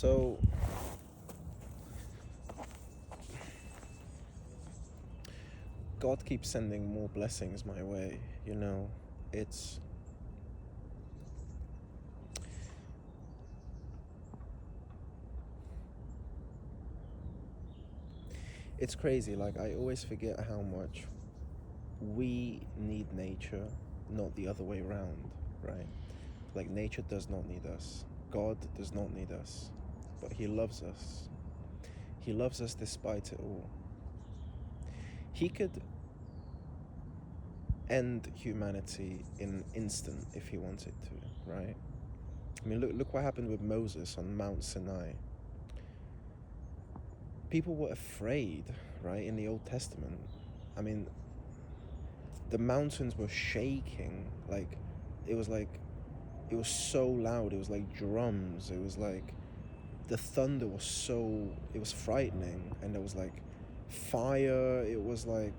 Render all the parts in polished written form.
So God keeps sending more blessings my way, you know. It's it's crazy. Like, I always forget how much we need nature, not the other way around, right? Like, nature does not need us. God does not need us. But he loves us. He loves us despite it all. He could end humanity in an instant if he wanted to, right? I mean, look what happened with Moses on Mount Sinai. People were afraid, right, in the Old Testament. I mean, the mountains were shaking. It was like, it was so loud. It was like drums. It was like, the thunder was so, it was frightening. And there was like fire. It was like,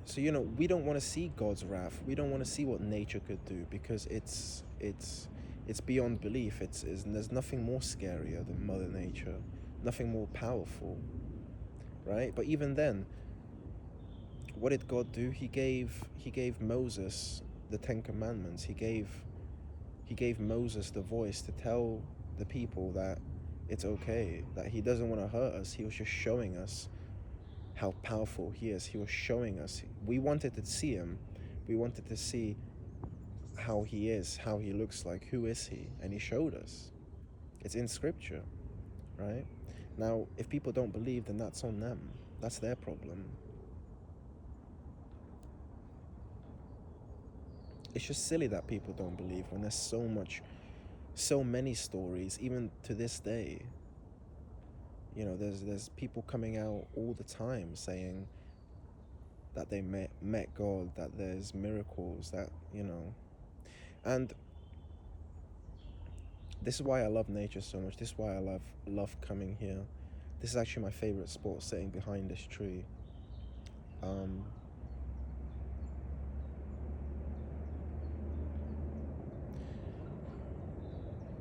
so, we don't want to see God's wrath. We don't want to see what nature could do, because it's beyond belief. There's nothing more scarier than Mother Nature, nothing more powerful, right? But even then, what did God do? He gave Moses the Ten Commandments. He gave Moses the voice to tell the people that it's okay, that he doesn't want to hurt us. He was just showing us how powerful he is. He was showing us. We wanted to see him. We wanted to see how he is, how he looks like, who is he? And he showed us. It's in scripture, right? Now, if people don't believe, then that's on them. That's their problem. It's just silly that people don't believe when there's so many stories, even to this day. There's people coming out all the time saying that they met God, that there's miracles, and this is why I love nature so much. This is why I love coming here. This is actually my favorite spot, sitting behind this tree.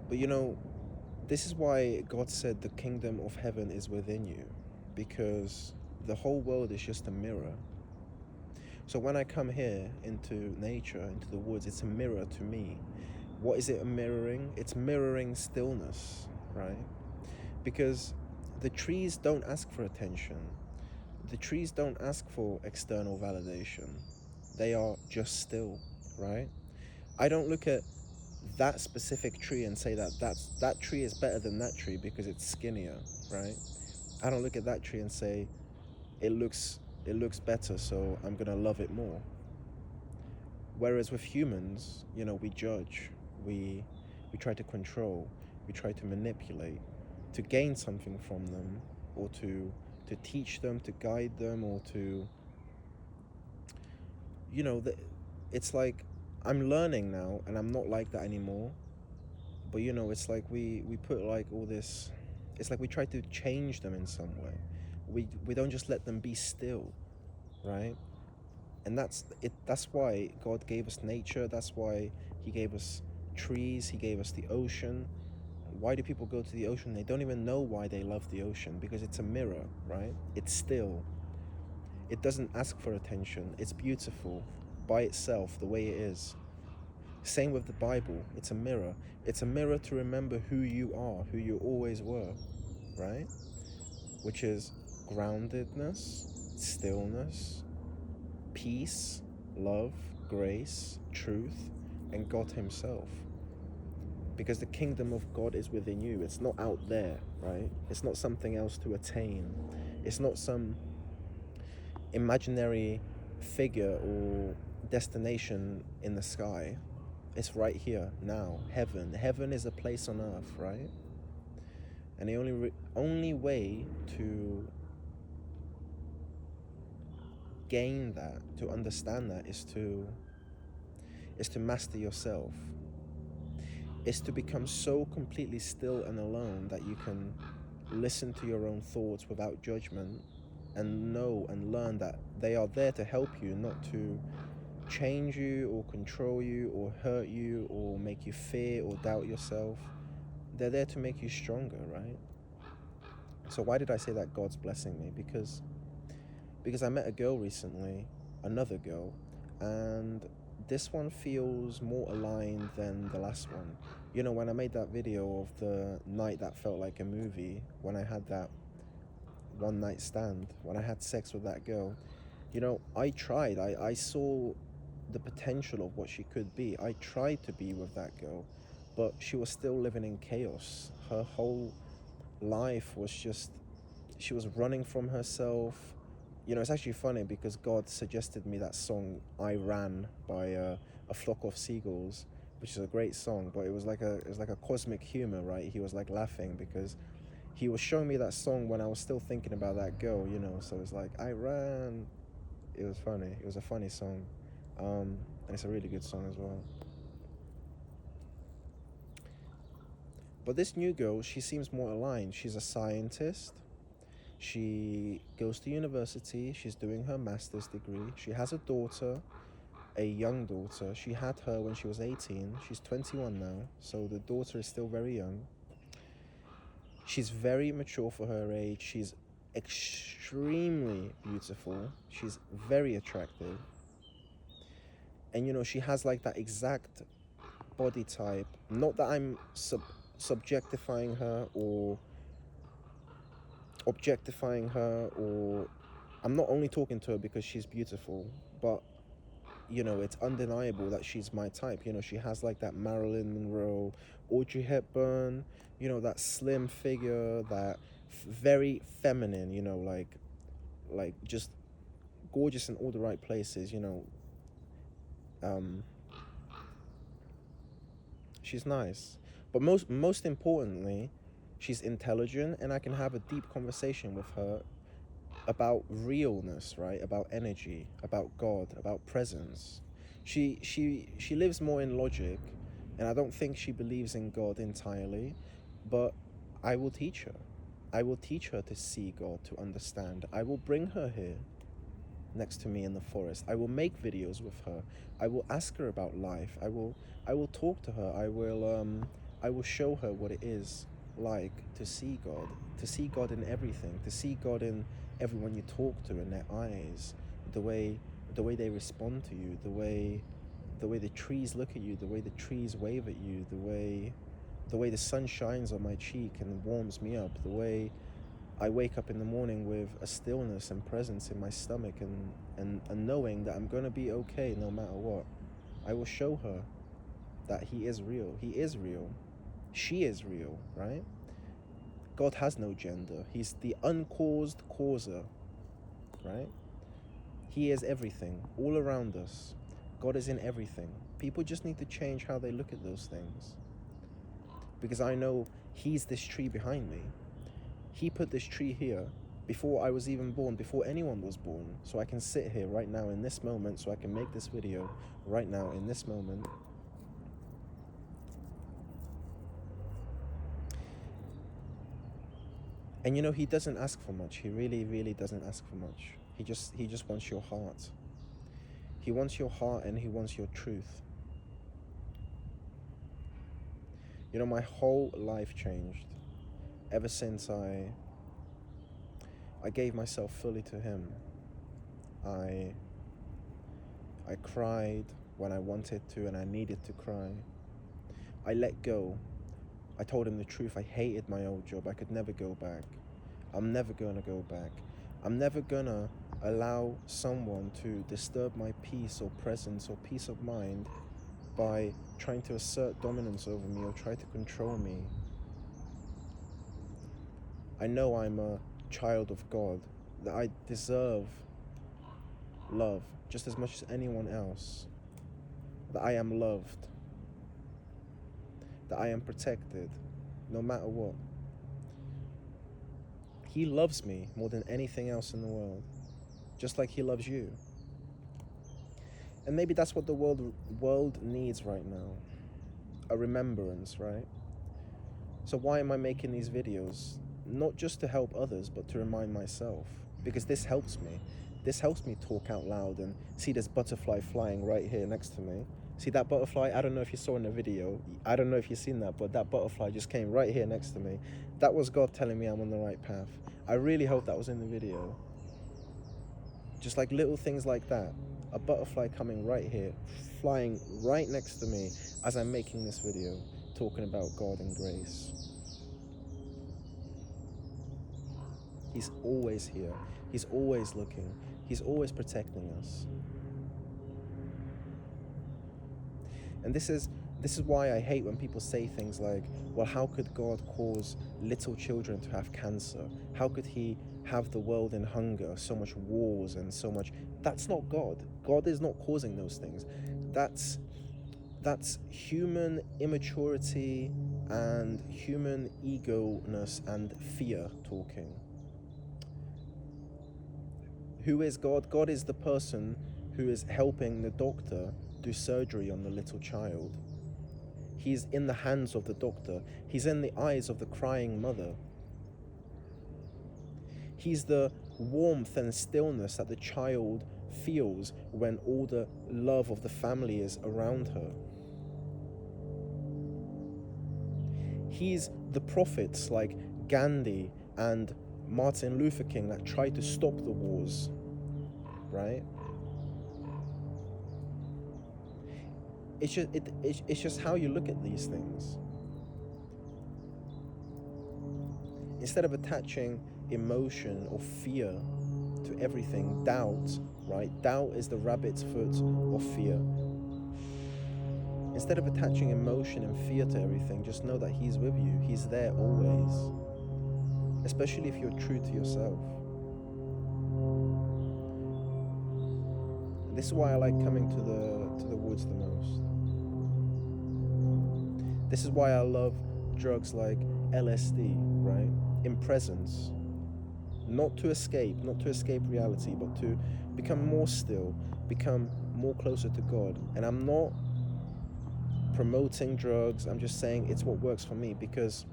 But this is why God said the kingdom of heaven is within you, because the whole world is just a mirror. So when I come here into nature, into the woods, it's a mirror to me. What is it mirroring? It's mirroring stillness, right? Because the trees don't ask for attention. The trees don't ask for external validation. They are just still, right? I don't look at that specific tree and say that tree is better than that tree because it's skinnier, right? I don't look at that tree and say it looks better, so I'm gonna love it more. Whereas with humans, we judge, we try to control, we try to manipulate to gain something from them, or to teach them, to guide them, or to, it's like, I'm learning now and I'm not like that anymore. But it's like we put like all this, it's like we try to change them in some way. We don't just let them be still, right? And that's why God gave us nature. That's why he gave us trees, he gave us the ocean. Why do people go to the ocean? They don't even know why they love the ocean, because it's a mirror, right? It's still. It doesn't ask for attention. It's beautiful by itself, the way it is. Same with the Bible. It's a mirror. It's a mirror to remember who you are, who you always were, right? Which is groundedness, stillness, peace, love, grace, truth, and God himself. Because the kingdom of God is within you. It's not out there, right? It's not something else to attain. It's not some imaginary figure or destination in the sky. It's right here, now. Heaven is a place on earth, right? And the only way to gain that, to understand that, is to master yourself. Is to become so completely still and alone that you can listen to your own thoughts without judgment, and know and learn that they are there to help you, not to change you or control you or hurt you or make you fear or doubt yourself. they're there to make you stronger, right? So why did I say that God's blessing me? Because I met a girl recently, another girl, and this one feels more aligned than the last one. You know, when I made that video of the night that felt like a movie, when I had that one night stand, when I had sex with that girl, you know, I tried. I saw the potential of what she could be. I tried to be with that girl, but she was still living in chaos. Her whole life was just, she was running from herself. You know, it's actually funny because God suggested me that song "I Ran" by a flock of seagulls, which is a great song. But it was like a cosmic humor, right? He was like laughing because he was showing me that song when I was still thinking about that girl. You know, so it's like "I Ran." It was funny. It was a funny song, and it's a really good song as well. But this new girl, she seems more aligned. She's a scientist. She goes to university. She's doing her master's degree. She has a daughter, a young daughter. She had her when she was 18. She's 21 now, so the daughter is still very young. She's very mature for her age. She's extremely beautiful. She's very attractive. And you know, she has like that exact body type. Not that I'm subjectifying her or objectifying her, or I'm not only talking to her because she's beautiful, but you know, it's undeniable that she's my type. You know, she has like that Marilyn Monroe, Audrey Hepburn, you know, that slim figure, that very feminine, you know, like just gorgeous in all the right places, you know. Um, she's nice. But most importantly, she's intelligent and I can have a deep conversation with her about realness, right? About energy, about God, about presence. She lives more in logic, and I don't think she believes in God entirely, but I will teach her. I will teach her to see God, to understand. I will bring her here next to me in the forest. I will make videos with her. I will ask her about life. I will talk to her. I will show her what it is like to see God in everything, to see God in everyone you talk to, in their eyes, the way they respond to you, the way the trees look at you, the way the trees wave at you, the way the sun shines on my cheek and warms me up, the way I wake up in the morning with a stillness and presence in my stomach, and knowing that I'm going to be okay no matter what. I will show her that he is real. He is real. She is real, right? God has no gender. He's the uncaused causer, right? He is everything, all around us. God is in everything. People just need to change how they look at those things. Because I know he's this tree behind me. He put this tree here before I was even born, before anyone was born. So I can sit here right now in this moment, so I can make this video right now in this moment. And you know, he doesn't ask for much. He really, really doesn't ask for much. He just wants your heart. He wants your heart and he wants your truth. You know, my whole life changed ever since I gave myself fully to him. I cried when I wanted to and I needed to cry. I let go. I told him the truth. I hated my old job. I could never go back. I'm never gonna go back. I'm never gonna allow someone to disturb my peace or presence or peace of mind by trying to assert dominance over me or try to control me. I know I'm a child of God, that I deserve love just as much as anyone else, that I am loved, that I am protected no matter what. He loves me more than anything else in the world, just like he loves you. And maybe that's what the world needs right now, a remembrance, right? So why am I making these videos? Not just to help others, but to remind myself, because this helps me. This helps me talk out loud and see this butterfly flying right here next to me. See that butterfly? I don't know if you saw in the video. I don't know if you've seen that, but that butterfly just came right here next to me. That was God telling me I'm on the right path. I really hope that was in the video. Just like little things like that. A butterfly coming right here, flying right next to me as I'm making this video, talking about God and grace. He's always here. He's always looking. He's always protecting us. And this is why I hate when people say things like, well, how could God cause little children to have cancer? How could he have the world in hunger, so much wars and so much? That's not God. God is not causing those things. That's human immaturity and human ego-ness and fear talking. Who is God? God is the person who is helping the doctor do surgery on the little child. He's in the hands of the doctor. He's in the eyes of the crying mother. He's the warmth and stillness that the child feels when all the love of the family is around her. He's the prophets like Gandhi and Martin Luther King that tried to stop the wars, right? It's just how you look at these things. Instead of attaching emotion or fear to everything, doubt, right? Doubt is the rabbit's foot of fear. Instead of attaching emotion and fear to everything, just know that he's with you. He's there always. Especially if you're true to yourself. This is why I like coming to the woods the most. This is why I love drugs like LSD, right? In presence. Not to escape reality, but to become more still, become more closer to God. And I'm not promoting drugs. I'm just saying it's what works for me because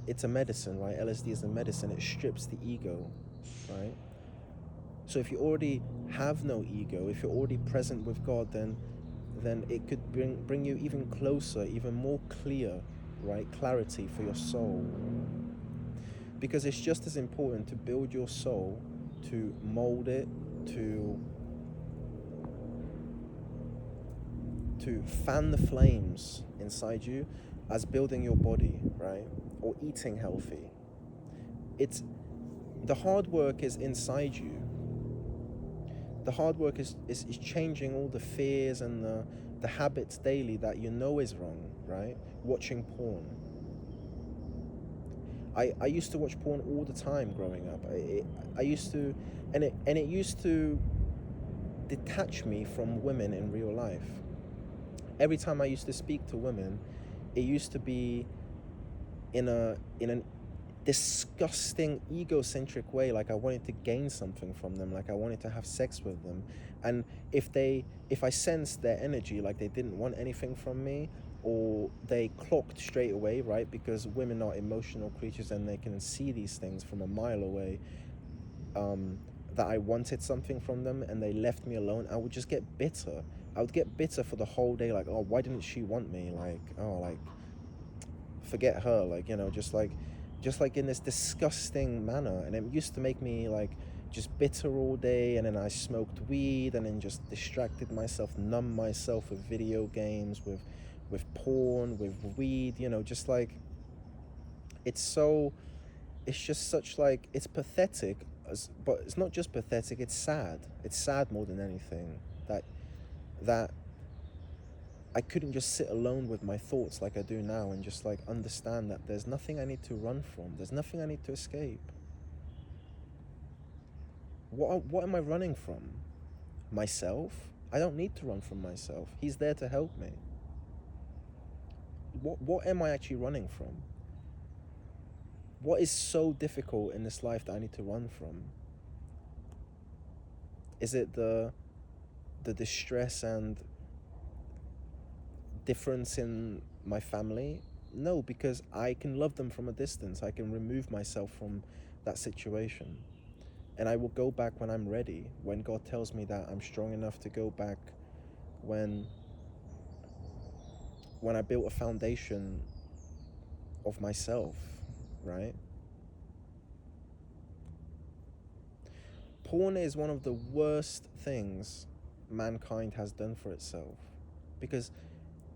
it's a medicine, right? LSD is a medicine. It strips the ego, right? So if you already have no ego, if you're already present with God, then it could bring you even closer, even more clear, right? Clarity for your soul. Because it's just as important to build your soul, to mold it, to fan the flames inside you, as building your body, right? Or eating healthy. It's the hard work is inside you. The hard work is changing all the fears and the habits daily that you know is wrong, right? Watching porn. I used to watch porn all the time growing up. I used to, and it used to detach me from women in real life. Every time I used to speak to women, it used to be in an disgusting egocentric way, like I wanted to gain something from them, like I wanted to have sex with them. And if I sensed their energy, like they didn't want anything from me, or they clocked straight away, right? Because women are emotional creatures and they can see these things from a mile away, that I wanted something from them and they left me alone, I would just get bitter. I would get bitter for the whole day, like, oh, why didn't she want me? Like, oh, like, forget her, like, you know, just like in this disgusting manner. And it used to make me like just bitter all day, and then I smoked weed and then just distracted myself, numbed myself with video games, with porn, with weed, you know, just like it's just such like, it's pathetic, but it's not just pathetic, it's sad more than anything, that I couldn't just sit alone with my thoughts like I do now and just like understand that there's nothing I need to run from. There's nothing I need to escape. What am I running from? Myself? I don't need to run from myself. He's there to help me. What am I actually running from? What is so difficult in this life that I need to run from? Is it the distress and difference in my family? No, because I can love them from a distance. I can remove myself from that situation. And I will go back when I'm ready, when God tells me that I'm strong enough to go back when I built a foundation of myself, right? Porn is one of the worst things mankind has done for itself, because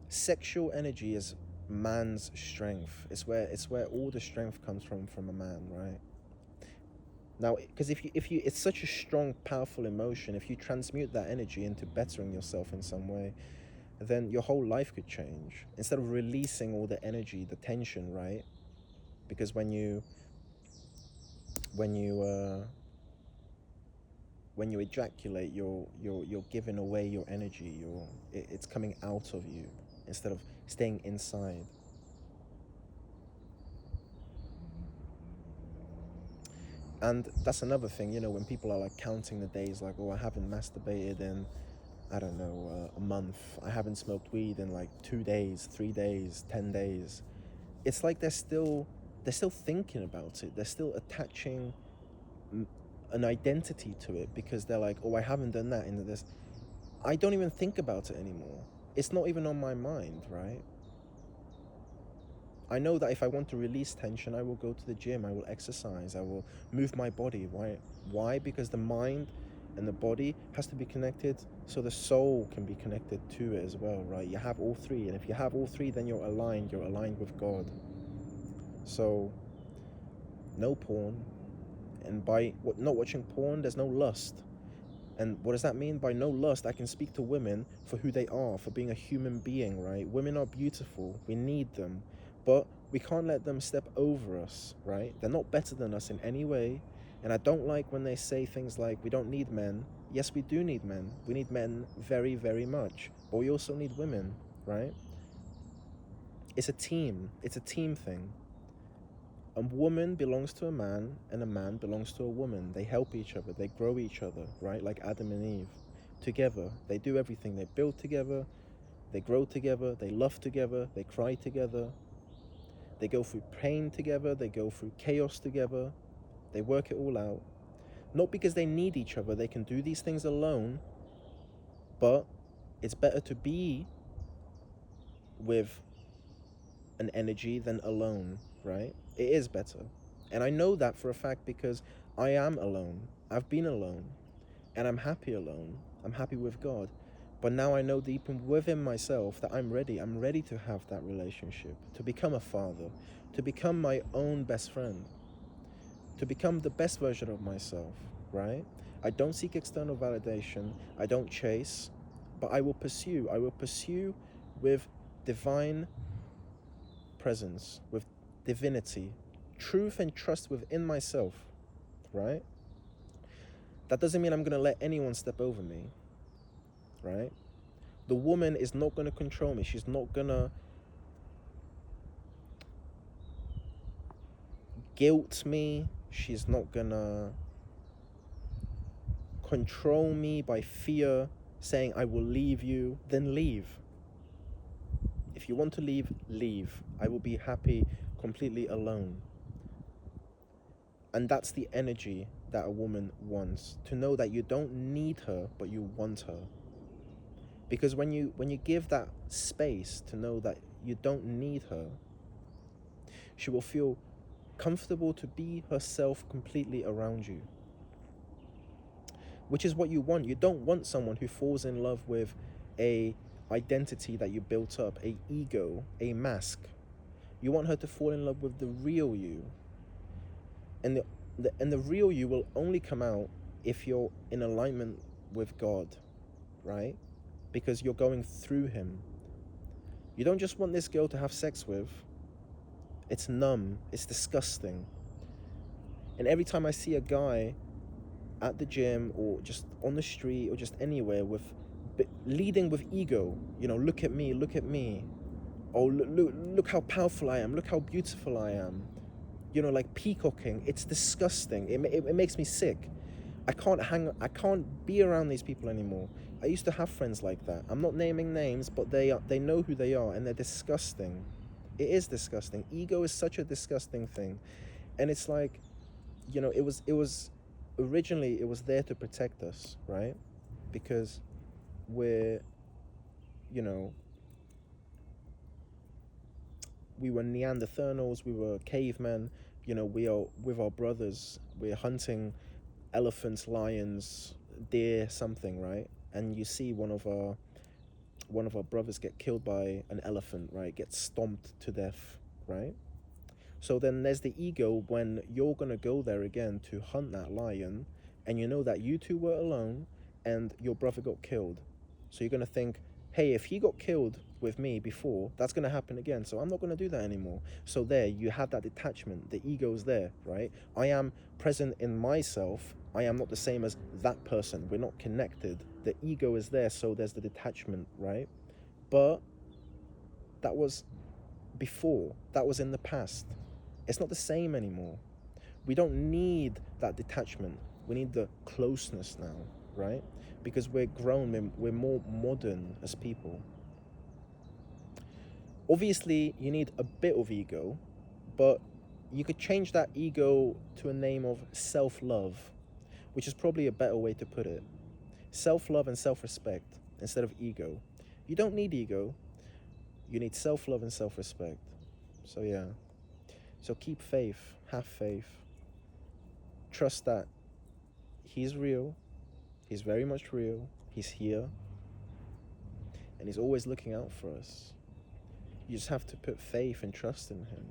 sexual energy is man's strength. It's where all the strength comes from a man, right? Now, because if you it's such a strong, powerful emotion. If you transmute that energy into bettering yourself in some way, then your whole life could change. Instead of releasing all the energy, the tension, right? Because when you uh, when you ejaculate, you're giving away your energy. It's coming out of you instead of staying inside. And that's another thing, when people are like counting the days, like, oh, I haven't masturbated in, I don't know, a month. I haven't smoked weed in like 2 days, 3 days, 10 days. It's like they're still thinking about it. They're still attaching an identity to it, because they're like, oh, I haven't done that into this. I don't even think about it anymore. It's not even on my mind, right? I know that if I want to release tension, I will go to the gym, I will exercise, I will move my body. Why? Why? Because the mind and the body has to be connected, so the soul can be connected to it as well, right? You have all three, and if you have all three, then you're aligned with God. So, no porn, and by not watching porn, there's no lust. And what does that mean? By no lust, I can speak to women for who they are, for being a human being, right? Women are beautiful. We need them. But we can't let them step over us, right? They're not better than us in any way. And I don't like when they say things like, we don't need men. Yes, we do need men. We need men very, very much. But we also need women, right? It's a team. It's a team thing. A woman belongs to a man, and a man belongs to a woman. They help each other, they grow each other, right? Like Adam and Eve. Together, they do everything. They build together, they grow together, they love together, they cry together, they go through pain together, they go through chaos together, they work it all out. Not because they need each other, they can do these things alone, but it's better to be with an energy than alone, right? It is better. And I know that for a fact because I am alone. I've been alone. And I'm happy alone. I'm happy with God. But now I know deep within myself that I'm ready. I'm ready to have that relationship, to become a father, to become my own best friend, to become the best version of myself, right? I don't seek external validation. I don't chase, but I will pursue. I will pursue with divine presence, with divinity, truth and trust within myself, right? That doesn't mean I'm going to let anyone step over me, right? The woman is not going to control me. She's not going to guilt me. She's not going to control me by fear, saying, I will leave you. Then leave. If you want to leave, leave. I will be happy completely alone. And that's the energy that a woman wants. To know that you don't need her, but you want her. Because when you give that space to know that you don't need her, she will feel comfortable to be herself completely around you. Which is what you want. You don't want someone who falls in love with a identity that you built up, a ego, a mask. You want her to fall in love with the real you. And the real you will only come out if you're in alignment with God, right? Because you're going through him. You don't just want this girl to have sex with. It's numb. It's disgusting. And every time I see a guy at the gym or just on the street or just anywhere leading with ego, look at me, look at me. Oh, look how powerful I am. Look how beautiful I am. Like peacocking. It's disgusting. It makes me sick. I can't be around these people anymore. I used to have friends like that. I'm not naming names, but they know who they are, and they're disgusting. It is disgusting. Ego is such a disgusting thing. And it's like, it was originally, it was there to protect us, right? Because we're you know, we were Neanderthals, we were cavemen, we are with our brothers, we're hunting elephants, lions, deer, something, right? And you see one of our brothers get killed by an elephant, right? Get stomped to death, right? So then there's the ego when you're gonna go there again to hunt that lion, and you know that you two were alone and your brother got killed. So you're gonna think, hey, if he got killed with me before, that's gonna happen again. So I'm not gonna do that anymore. So there you have that detachment. The ego's there, right? I am present in myself. I am not the same as that person. We're not connected. The ego is there, so there's the detachment, right? But that was before. That was in the past. It's not the same anymore. We don't need that detachment. We need the closeness now, right? Because we're grown, we're more modern as people. Obviously, you need a bit of ego, but you could change that ego to a name of self love, which is probably a better way to put it. Self love and self respect instead of ego. You don't need ego, you need self love and self respect. So, yeah. So, keep faith, have faith, trust that He's real, He's very much real, He's here, and He's always looking out for us. You just have to put faith and trust in Him.